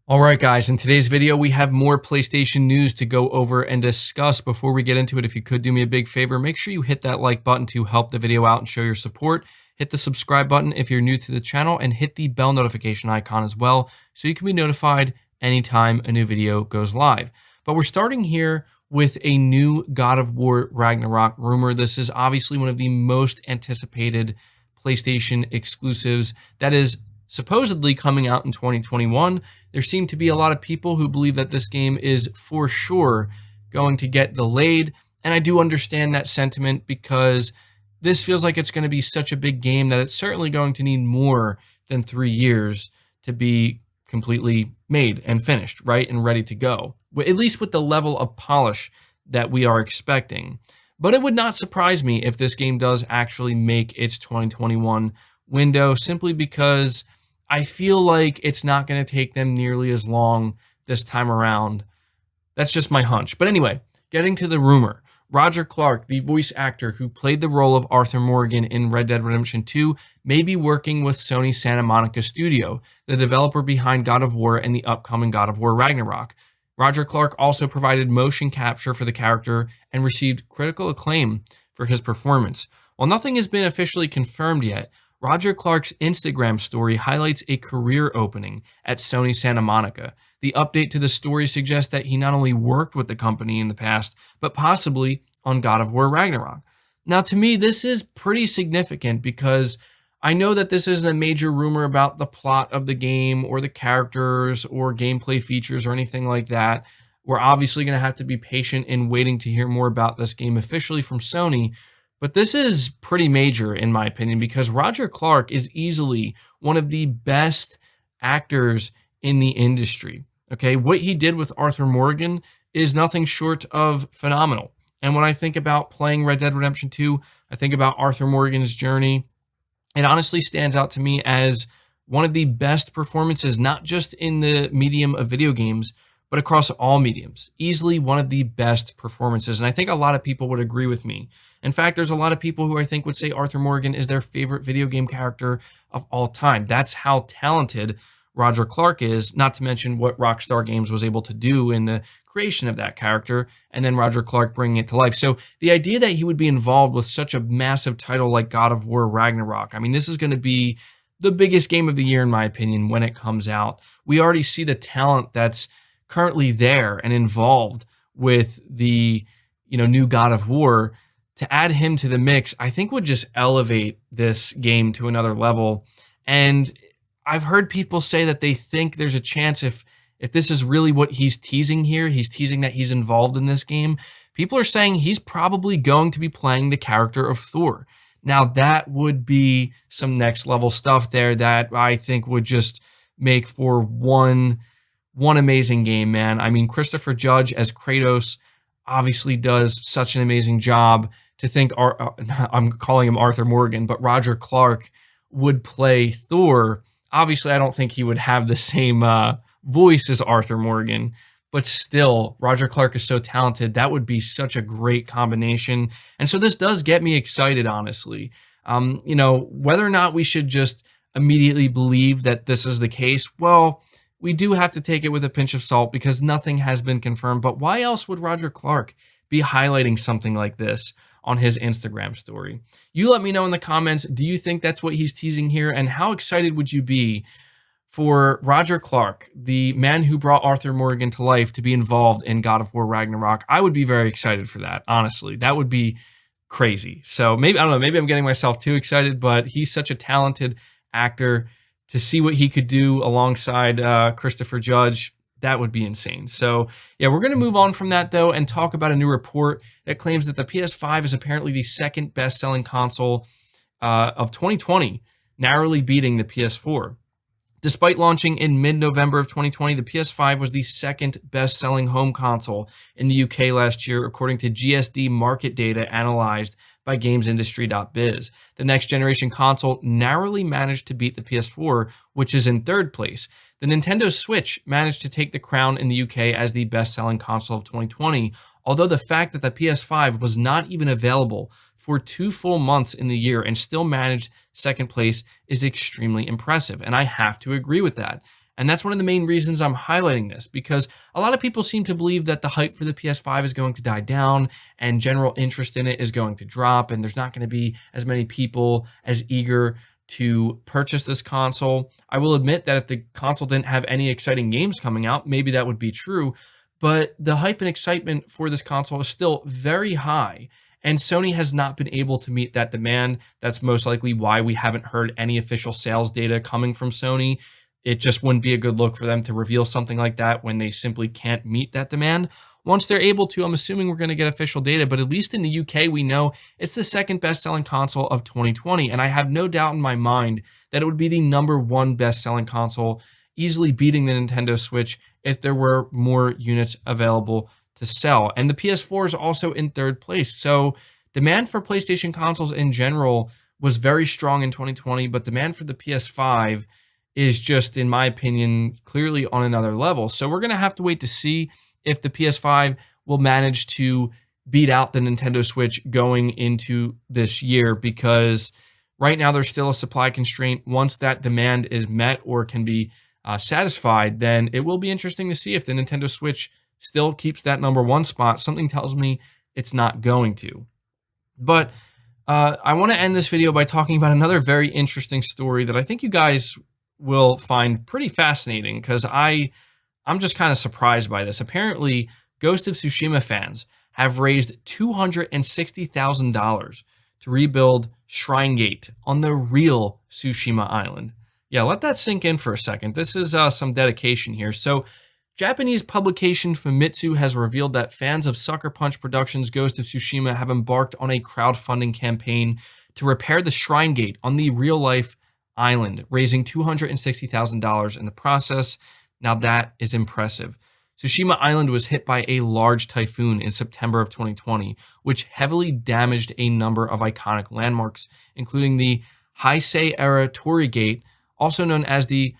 All right, guys, in today's video, we have more PlayStation news to go over and discuss. Before we get into it, if you could do me a big favor, make sure you hit that like button to help the video out and show your support. Hit the subscribe button if you're new to the channel and hit the bell notification icon as well so you can be notified anytime a new video goes live. But we're starting here with a new God of War Ragnarok rumor. This is obviously one of the most anticipated PlayStation exclusives that is supposedly coming out in 2021. There seem to be a lot of people who believe that this game is for sure going to get delayed, and I do understand that sentiment because this feels like it's going to be such a big game that it's certainly going to need more than 3 years to be completely made and finished, right, and ready to go, at least with the level of polish that we are expecting. But it would not surprise me if this game does actually make its 2021 window, simply because I feel like it's not going to take them nearly as long this time around. That's just my hunch. But anyway, getting to the rumor. Roger Clark, the voice actor who played the role of Arthur Morgan in Red Dead Redemption 2, may be working with Sony Santa Monica Studio, the developer behind God of War and the upcoming God of War Ragnarok. Roger Clark also provided motion capture for the character and received critical acclaim for his performance. While nothing has been officially confirmed yet, Roger Clark's Instagram story highlights a career opening at Sony Santa Monica. The update to the story suggests that he not only worked with the company in the past, but possibly on God of War Ragnarok. Now, to me, this is pretty significant because I know that this isn't a major rumor about the plot of the game or the characters or gameplay features or anything like that. We're obviously going to have to be patient in waiting to hear more about this game officially from Sony. But this is pretty major, in my opinion, because Roger Clark is easily one of the best actors in the industry. Okay, what he did with Arthur Morgan is nothing short of phenomenal. And when I think about playing Red Dead Redemption 2, I think about Arthur Morgan's journey. It honestly stands out to me as one of the best performances, not just in the medium of video games, but across all mediums. Easily one of the best performances. And I think a lot of people would agree with me. In fact, there's a lot of people who I think would say Arthur Morgan is their favorite video game character of all time. That's how talented Roger Clark is, not to mention what Rockstar Games was able to do in the creation of that character, and then Roger Clark bringing it to life. So the idea that he would be involved with such a massive title like God of War Ragnarok, I mean, this is going to be the biggest game of the year, in my opinion, when it comes out. We already see the talent that's currently there and involved with the new God of War. To add him to the mix, I think would just elevate this game to another level. And I've heard people say that they think there's a chance if this is really what he's teasing here, he's teasing that he's involved in this game, people are saying he's probably going to be playing the character of Thor. Now, that would be some next level stuff there that I think would just make for one amazing game, man. I mean, Christopher Judge as Kratos obviously does such an amazing job. To think, I'm calling him Arthur Morgan, but Roger Clark would play Thor. Obviously, I don't think he would have the same voice as Arthur Morgan, but still, Roger Clark is so talented. That would be such a great combination. And so this does get me excited, honestly. Whether or not we should just immediately believe that this is the case, well, we do have to take it with a pinch of salt because nothing has been confirmed. But why else would Roger Clark be highlighting something like this on his Instagram story? You let me know in the comments. Do you think that's what he's teasing here? And how excited would you be for Roger Clark, the man who brought Arthur Morgan to life, to be involved in God of War Ragnarok? I would be very excited for that, honestly. That would be crazy. So maybe, I don't know, maybe I'm getting myself too excited, but he's such a talented actor. To see what he could do alongside Christopher Judge, that would be insane. So yeah, we're going to move on from that though and talk about a new report that claims that the PS5 is apparently the second best-selling console of 2020, narrowly beating the PS4. Despite launching in mid-November of 2020, the PS5 was the second best-selling home console in the UK last year, according to GSD market data analyzed by GamesIndustry.biz. The next-generation console narrowly managed to beat the PS4, which is in third place. The Nintendo Switch managed to take the crown in the UK as the best-selling console of 2020, although the fact that the PS5 was not even available for 2 full months in the year and still managed second place is extremely impressive, and I have to agree with that. And that's one of the main reasons I'm highlighting this, because a lot of people seem to believe that the hype for the PS5 is going to die down and general interest in it is going to drop, and there's not going to be as many people as eager to purchase this console. I will admit that if the console didn't have any exciting games coming out, maybe that would be true, but the hype and excitement for this console is still very high, and Sony has not been able to meet that demand. That's most likely why we haven't heard any official sales data coming from Sony. It just wouldn't be a good look for them to reveal something like that when they simply can't meet that demand. Once they're able to, I'm assuming we're going to get official data, but at least in the UK, we know it's the second best-selling console of 2020, and I have no doubt in my mind that it would be the #1 best-selling console, easily beating the Nintendo Switch if there were more units available to sell. And the PS4 is also in third place, so demand for PlayStation consoles in general was very strong in 2020, but demand for the PS5 is just, in my opinion, clearly on another level. So we're going to have to wait to see if the PS5 will manage to beat out the Nintendo Switch going into this year, because right now there's still a supply constraint. Once that demand is met or can be satisfied, then it will be interesting to see if the Nintendo Switch still keeps that #1 spot. Something tells me it's not going to. But I want to end this video by talking about another very interesting story that I think you guys will find pretty fascinating, because I'm just kind of surprised by this. Apparently, Ghost of Tsushima fans have raised $260,000 to rebuild Shrine Gate on the real Tsushima Island. Yeah, let that sink in for a second. This is some dedication here. So, Japanese publication Famitsu has revealed that fans of Sucker Punch Productions' Ghost of Tsushima have embarked on a crowdfunding campaign to repair the Shrine Gate on the real-life island, raising $260,000 in the process. Now that is impressive. Tsushima Island was hit by a large typhoon in September of 2020, which heavily damaged a number of iconic landmarks, including the Heisei-era Torii Gate, also known as the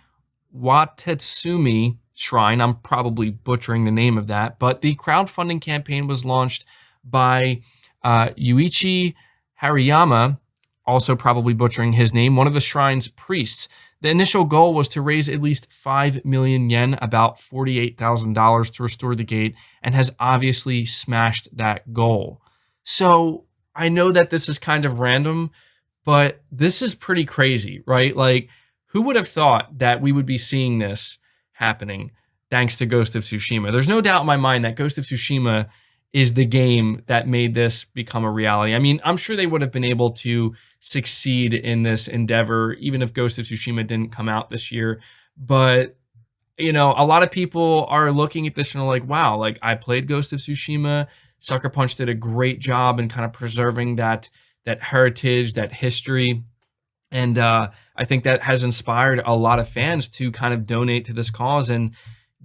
Watetsumi Shrine. I'm probably butchering the name of that, but the crowdfunding campaign was launched by Yuichi Hariyama, also probably butchering his name, one of the shrine's priests. The initial goal was to raise at least 5 million yen, about $48,000, to restore the gate, and has obviously smashed that goal. So I know that this is kind of random, but this is pretty crazy, right? Like, who would have thought that we would be seeing this happening thanks to Ghost of Tsushima? There's no doubt in my mind that Ghost of Tsushima is the game that made this become a reality. I mean, I'm sure they would have been able to succeed in this endeavor, even if Ghost of Tsushima didn't come out this year. But, you know, a lot of people are looking at this and are like, wow, like, I played Ghost of Tsushima. Sucker Punch did a great job in kind of preserving that heritage, that history. And I think that has inspired a lot of fans to kind of donate to this cause and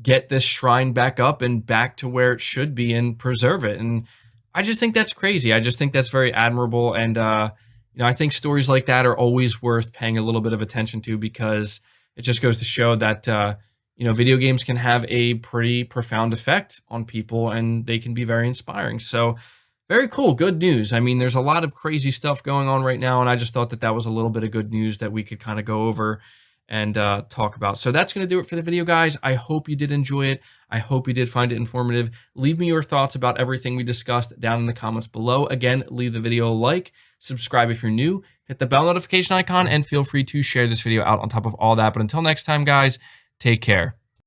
get this shrine back up and back to where it should be and preserve it. And I just think that's crazy. I just think that's very admirable. And, you know, I think stories like that are always worth paying a little bit of attention to, because it just goes to show that, you know, video games can have a pretty profound effect on people and they can be very inspiring. So very cool. Good news. I mean, there's a lot of crazy stuff going on right now, and I just thought that that was a little bit of good news that we could kind of go over and talk about. So that's going to do it for the video, guys. I hope you did enjoy it. I hope you did find it informative. Leave me your thoughts about everything we discussed down in the comments below. Again, leave the video a like, subscribe if you're new, hit the bell notification icon, and feel free to share this video out on top of all that. But until next time, guys, take care.